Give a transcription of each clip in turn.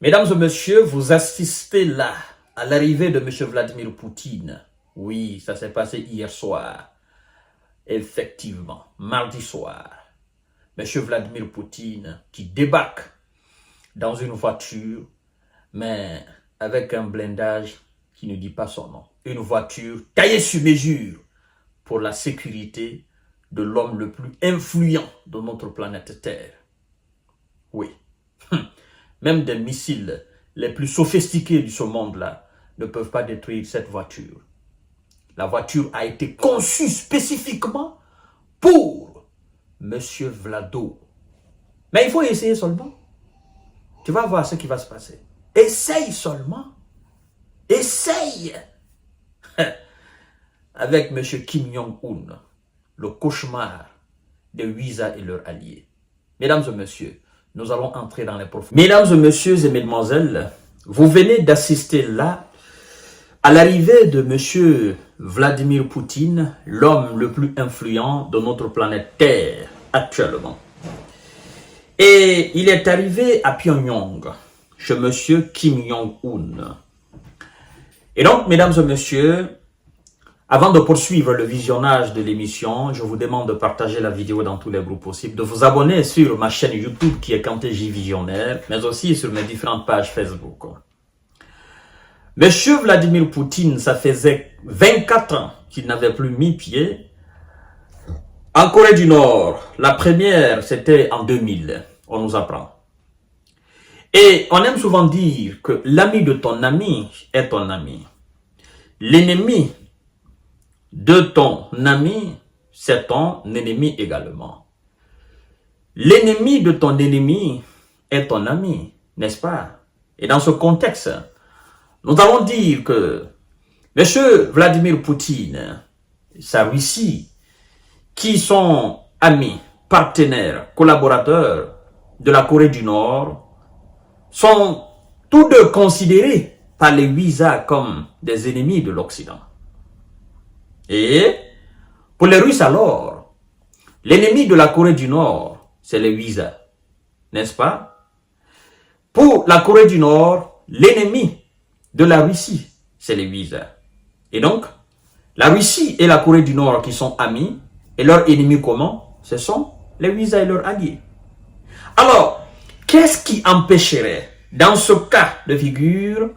Mesdames et messieurs, vous assistez là à l'arrivée de M. Vladimir Poutine. Oui, ça s'est passé hier soir. Effectivement, mardi soir. M. Vladimir Poutine qui débarque dans une voiture, mais avec un blindage qui ne dit pas son nom. Une voiture taillée sur mesure pour la sécurité de l'homme le plus influent de notre planète Terre. Oui. Même des missiles les plus sophistiqués de ce monde-là ne peuvent pas détruire cette voiture. La voiture a été conçue spécifiquement pour M. Vlado. Mais il faut essayer seulement. Tu vas voir ce qui va se passer. Essaye seulement. Essaye. Avec M. Kim Jong-un, le cauchemar des Huiza et leurs alliés. Mesdames et messieurs, nous allons entrer dans les profondeurs. Mesdames et messieurs et mesdemoiselles, vous venez d'assister là à l'arrivée de M. Vladimir Poutine, l'homme le plus influent de notre planète Terre actuellement. Et il est arrivé à Pyongyang, chez M. Kim Jong-un. Et donc, mesdames et messieurs, avant de poursuivre le visionnage de l'émission, je vous demande de partager la vidéo dans tous les groupes possibles, de vous abonner sur ma chaîne YouTube qui est Kanté J Visionnaire, mais aussi sur mes différentes pages Facebook. Monsieur Vladimir Poutine, ça faisait 24 ans qu'il n'avait plus mis pied en Corée du Nord. La première, c'était en 2000, on nous apprend. Et on aime souvent dire que l'ami de ton ami est ton ami. L'ennemi de ton ami, c'est ton ennemi également. L'ennemi de ton ennemi est ton ami, n'est-ce pas? Et dans ce contexte, nous allons dire que M. Vladimir Poutine, sa Russie, qui sont amis, partenaires, collaborateurs de la Corée du Nord, sont tous deux considérés par les Huiza comme des ennemis de l'Occident. Et pour les Russes alors, l'ennemi de la Corée du Nord, c'est les Huiza, n'est-ce pas? Pour la Corée du Nord, l'ennemi de la Russie, c'est les Huiza. Et donc, la Russie et la Corée du Nord qui sont amis, et leurs ennemis communs, ce sont les Huiza et leurs alliés. Alors, qu'est-ce qui empêcherait, dans ce cas de figure,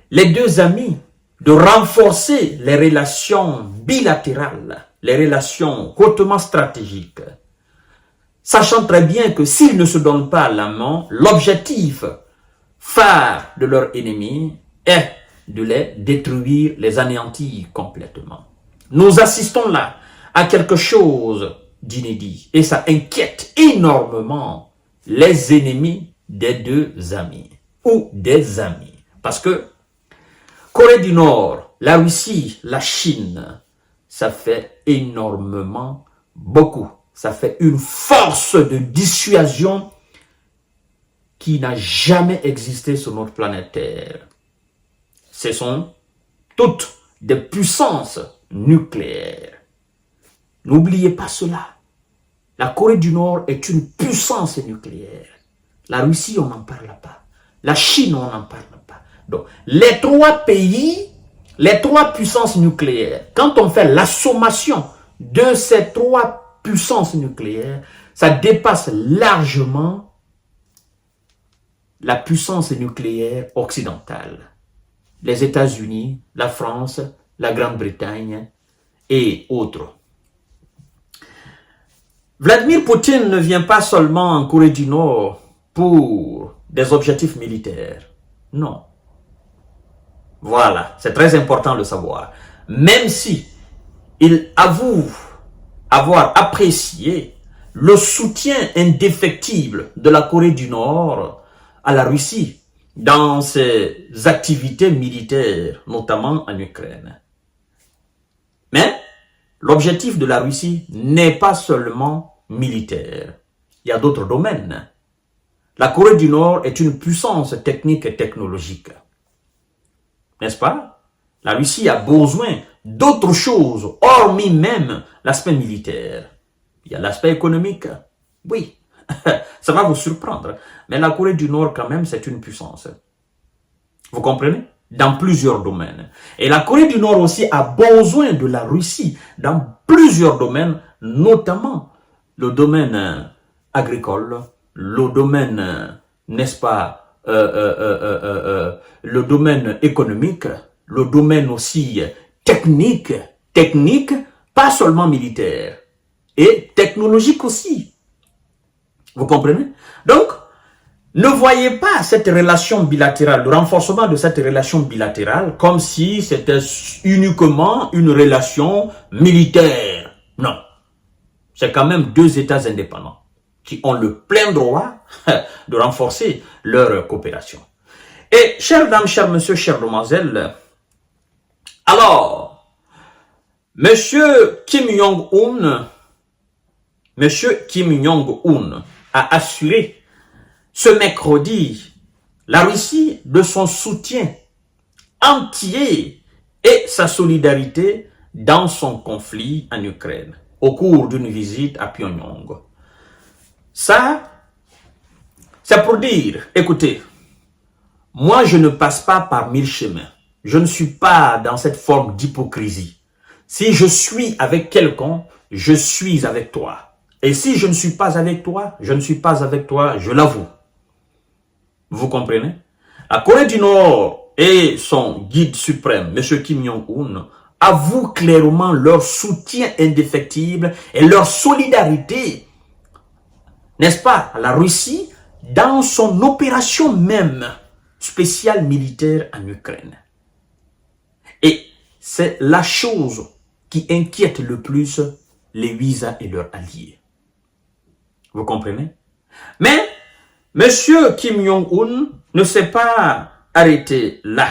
les deux amis de renforcer les relations bilatérales, les relations hautement stratégiques, sachant très bien que s'ils ne se donnent pas la main, l'objectif phare de leur ennemi est de les détruire, les anéantir complètement. Nous assistons là à quelque chose d'inédit et ça inquiète énormément les ennemis des deux amis ou des amis. Parce que Corée du Nord, la Russie, la Chine, ça fait énormément, beaucoup. Ça fait une force de dissuasion qui n'a jamais existé sur notre planète Terre. Ce sont toutes des puissances nucléaires. N'oubliez pas cela. La Corée du Nord est une puissance nucléaire. La Russie, on n'en parle pas. La Chine, on n'en parle pas. Donc, les trois pays, les trois puissances nucléaires, quand on fait la sommation de ces trois puissances nucléaires, ça dépasse largement la puissance nucléaire occidentale. Les États-Unis, la France, la Grande-Bretagne et autres. Vladimir Poutine ne vient pas seulement en Corée du Nord pour des objectifs militaires. Non. Voilà, c'est très important de le savoir. Même si il avoue avoir apprécié le soutien indéfectible de la Corée du Nord à la Russie dans ses activités militaires, notamment en Ukraine. Mais l'objectif de la Russie n'est pas seulement militaire. Il y a d'autres domaines. La Corée du Nord est une puissance technique et technologique. N'est-ce pas? La Russie a besoin d'autres choses, hormis même l'aspect militaire. Il y a l'aspect économique. Oui, Ça va vous surprendre. Mais la Corée du Nord, quand même, c'est une puissance. Vous comprenez? Dans plusieurs domaines. Et la Corée du Nord aussi a besoin de la Russie dans plusieurs domaines, notamment le domaine agricole, le domaine, n'est-ce pas, le domaine économique, le domaine aussi technique, pas seulement militaire, et technologique aussi. Vous comprenez? Donc, ne voyez pas cette relation bilatérale, le renforcement de cette relation bilatérale comme si c'était uniquement une relation militaire. Non. C'est quand même deux États indépendants qui ont le plein droit de renforcer leur coopération. Et, chères dames, chers messieurs, chères demoiselles, alors, Monsieur Kim Jong-un a assuré ce mercredi la Russie de son soutien entier et sa solidarité dans son conflit en Ukraine au cours d'une visite à Pyongyang. Ça, c'est pour dire, écoutez, moi je ne passe pas par mille chemins. Je ne suis pas dans cette forme d'hypocrisie. Si je suis avec quelqu'un, je suis avec toi. Et si je ne suis pas avec toi, je ne suis pas avec toi, je l'avoue. Vous comprenez? La Corée du Nord et son guide suprême, M. Kim Jong-un, avouent clairement leur soutien indéfectible et leur solidarité, n'est-ce pas, à la Russie dans son opération même spéciale militaire en Ukraine. Et c'est la chose qui inquiète le plus les Huisa et leurs alliés. Vous comprenez? Mais Monsieur Kim Jong-un ne s'est pas arrêté là.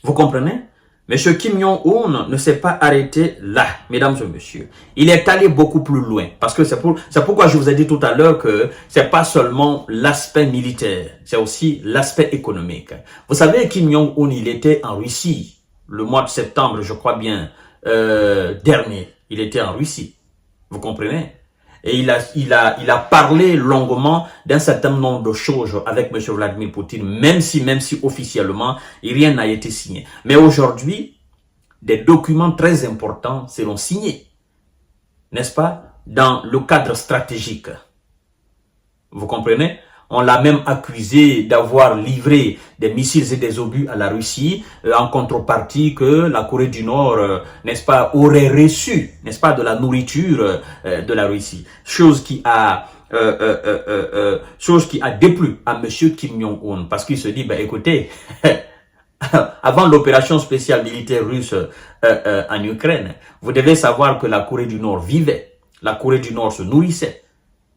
Vous comprenez? Monsieur Kim Jong-un ne s'est pas arrêté là, mesdames et messieurs. Il est allé beaucoup plus loin. Parce que c'est pourquoi je vous ai dit tout à l'heure que c'est pas seulement l'aspect militaire, c'est aussi l'aspect économique. Vous savez, Kim Jong-un, il était en Russie le mois de septembre, je crois bien, dernier. Il était en Russie. Vous comprenez? Et il a parlé longuement d'un certain nombre de choses avec M. Vladimir Poutine, même si officiellement, rien n'a été signé. Mais aujourd'hui, des documents très importants seront signés, n'est-ce pas, dans le cadre stratégique. Vous comprenez? On l'a même accusé d'avoir livré des missiles et des obus à la Russie en contrepartie que la Corée du Nord, n'est-ce pas, aurait reçu, n'est-ce pas, de la nourriture de la Russie. Chose qui a déplu à Monsieur Kim Jong-un parce qu'il se dit, ben écoutez, avant l'opération spéciale militaire russe en Ukraine, vous devez savoir que la Corée du Nord vivait, la Corée du Nord se nourrissait.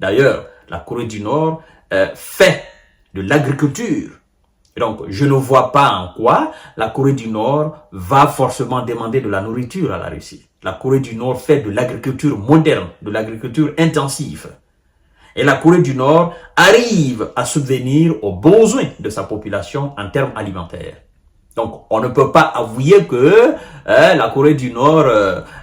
D'ailleurs, la Corée du Nord fait de l'agriculture. Donc, je ne vois pas en quoi la Corée du Nord va forcément demander de la nourriture à la Russie. La Corée du Nord fait de l'agriculture moderne, de l'agriculture intensive. Et la Corée du Nord arrive à subvenir aux besoins de sa population en termes alimentaires. Donc, on ne peut pas avouer que la Corée du Nord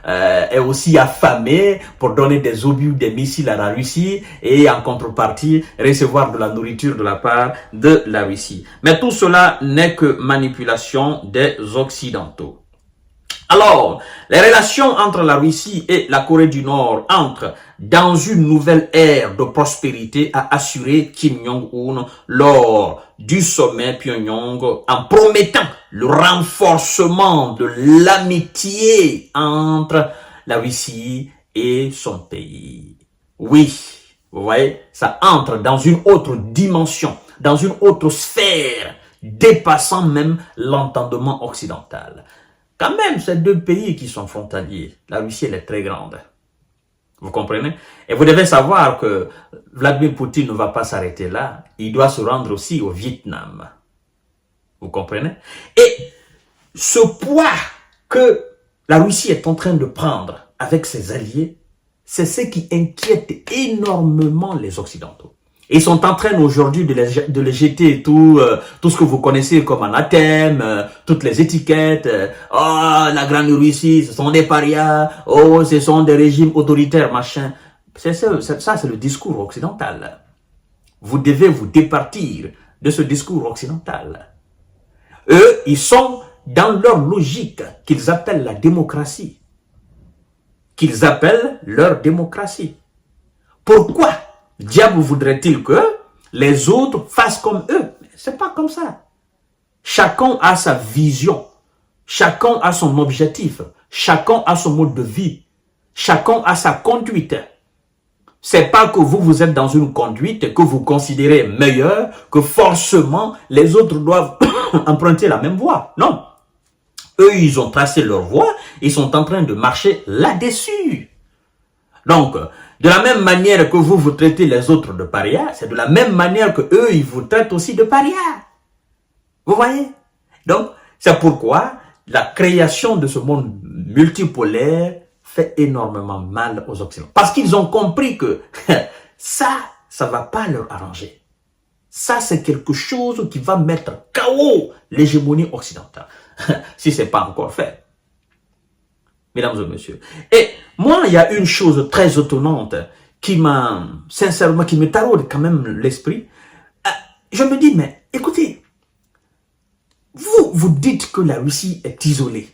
est aussi affamée pour donner des obus, des missiles à la Russie et en contrepartie recevoir de la nourriture de la part de la Russie. Mais tout cela n'est que manipulation des Occidentaux. Alors, les relations entre la Russie et la Corée du Nord entrent dans une nouvelle ère de prospérité, a assuré Kim Jong-un lors du sommet Pyongyang en promettant le renforcement de l'amitié entre la Russie et son pays. Oui, vous voyez, ça entre dans une autre dimension, dans une autre sphère, dépassant même l'entendement occidental. Quand même, ces deux pays qui sont frontaliers, la Russie, elle est très grande. Vous comprenez? Et vous devez savoir que Vladimir Poutine ne va pas s'arrêter là. Il doit se rendre aussi au Vietnam. Vous comprenez? Et ce poids que la Russie est en train de prendre avec ses alliés, c'est ce qui inquiète énormément les Occidentaux. Ils sont en train aujourd'hui de les jeter tout ce que vous connaissez comme anathème, toutes les étiquettes. Oh, la Grande Russie, ce sont des parias. Oh, ce sont des régimes autoritaires, machin. Ça, c'est le discours occidental. Vous devez vous départir de ce discours occidental. Eux, ils sont dans leur logique qu'ils appellent la démocratie. Qu'ils appellent leur démocratie. Pourquoi diable voudrait-il que les autres fassent comme eux? C'est pas comme ça. Chacun a sa vision. Chacun a son objectif. Chacun a son mode de vie. Chacun a sa conduite. C'est pas que vous êtes dans une conduite que vous considérez meilleure, que forcément les autres doivent emprunter la même voie. Non. Eux, ils ont tracé leur voie, ils sont en train de marcher là-dessus. Donc, de la même manière que vous traitez les autres de parias, c'est de la même manière que eux, ils vous traitent aussi de parias. Vous voyez? Donc, c'est pourquoi la création de ce monde multipolaire fait énormément mal aux Occidentaux. Parce qu'ils ont compris que ça va pas leur arranger. Ça, c'est quelque chose qui va mettre KO l'hégémonie occidentale. Si ce n'est pas encore fait. Mesdames et messieurs. Et moi, il y a une chose très étonnante qui m'a, sincèrement, qui me taraude quand même l'esprit. Je me dis, mais écoutez, vous dites que la Russie est isolée.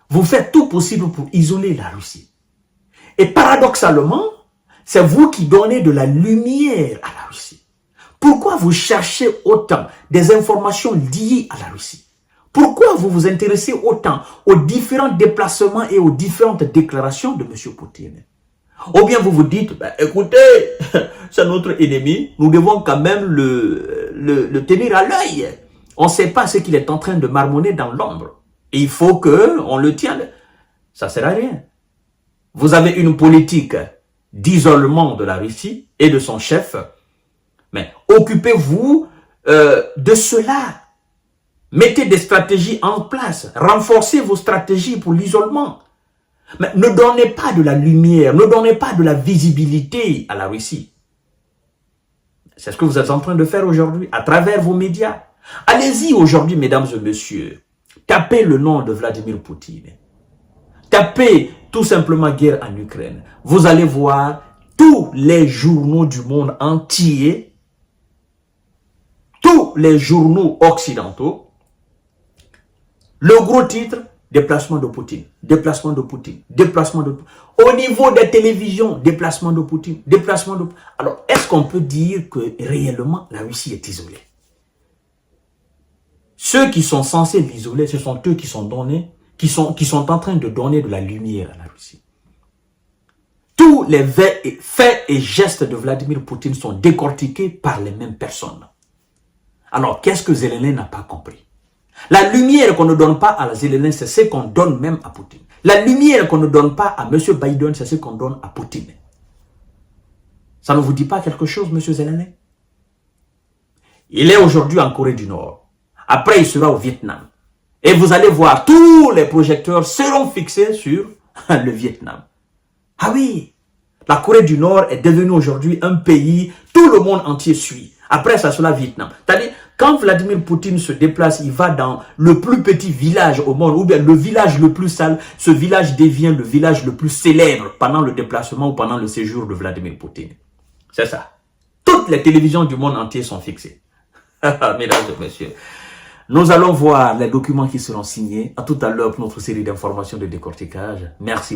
Vous faites tout possible pour isoler la Russie. Et paradoxalement, c'est vous qui donnez de la lumière à la Russie. Pourquoi vous cherchez autant des informations liées à la Russie? Pourquoi vous vous intéressez autant aux différents déplacements et aux différentes déclarations de M. Poutine? Ou bien vous vous dites, ben, écoutez, c'est notre ennemi, nous devons quand même le tenir à l'œil. On ne sait pas ce qu'il est en train de marmonner dans l'ombre. Il faut qu'on le tienne. Ça ne sert à rien. Vous avez une politique d'isolement de la Russie et de son chef. Mais occupez-vous de cela. Mettez des stratégies en place. Renforcez vos stratégies pour l'isolement. Mais ne donnez pas de la lumière, ne donnez pas de la visibilité à la Russie. C'est ce que vous êtes en train de faire aujourd'hui à travers vos médias. Allez-y aujourd'hui, mesdames et messieurs. Tapez le nom de Vladimir Poutine. Tapez tout simplement guerre en Ukraine. Vous allez voir tous les journaux du monde entier, tous les journaux occidentaux, le gros titre, déplacement de Poutine, déplacement de Poutine, déplacement de Poutine. Au niveau des télévisions, déplacement de Poutine, déplacement de Poutine. Alors, est-ce qu'on peut dire que réellement la Russie est isolée? Ceux qui sont censés l'isoler, ce sont eux qui sont donnés, qui sont en train de donner de la lumière à la Russie. Tous les faits et gestes de Vladimir Poutine sont décortiqués par les mêmes personnes. Alors, qu'est-ce que Zelensky n'a pas compris? La lumière qu'on ne donne pas à Zelensky, c'est ce qu'on donne même à Poutine. La lumière qu'on ne donne pas à M. Biden, c'est ce qu'on donne à Poutine. Ça ne vous dit pas quelque chose, M. Zelensky? Il est aujourd'hui en Corée du Nord. Après, il sera au Vietnam. Et vous allez voir, tous les projecteurs seront fixés sur le Vietnam. Ah oui, la Corée du Nord est devenue aujourd'hui un pays, tout le monde entier suit. Après, ça sera le Vietnam. C'est-à-dire, quand Vladimir Poutine se déplace, il va dans le plus petit village au monde, ou bien le village le plus sale, ce village devient le village le plus célèbre pendant le déplacement ou pendant le séjour de Vladimir Poutine. C'est ça. Toutes les télévisions du monde entier sont fixées. Mesdames et messieurs, nous allons voir les documents qui seront signés. À tout à l'heure pour notre série d'informations de décortiquage. Merci beaucoup.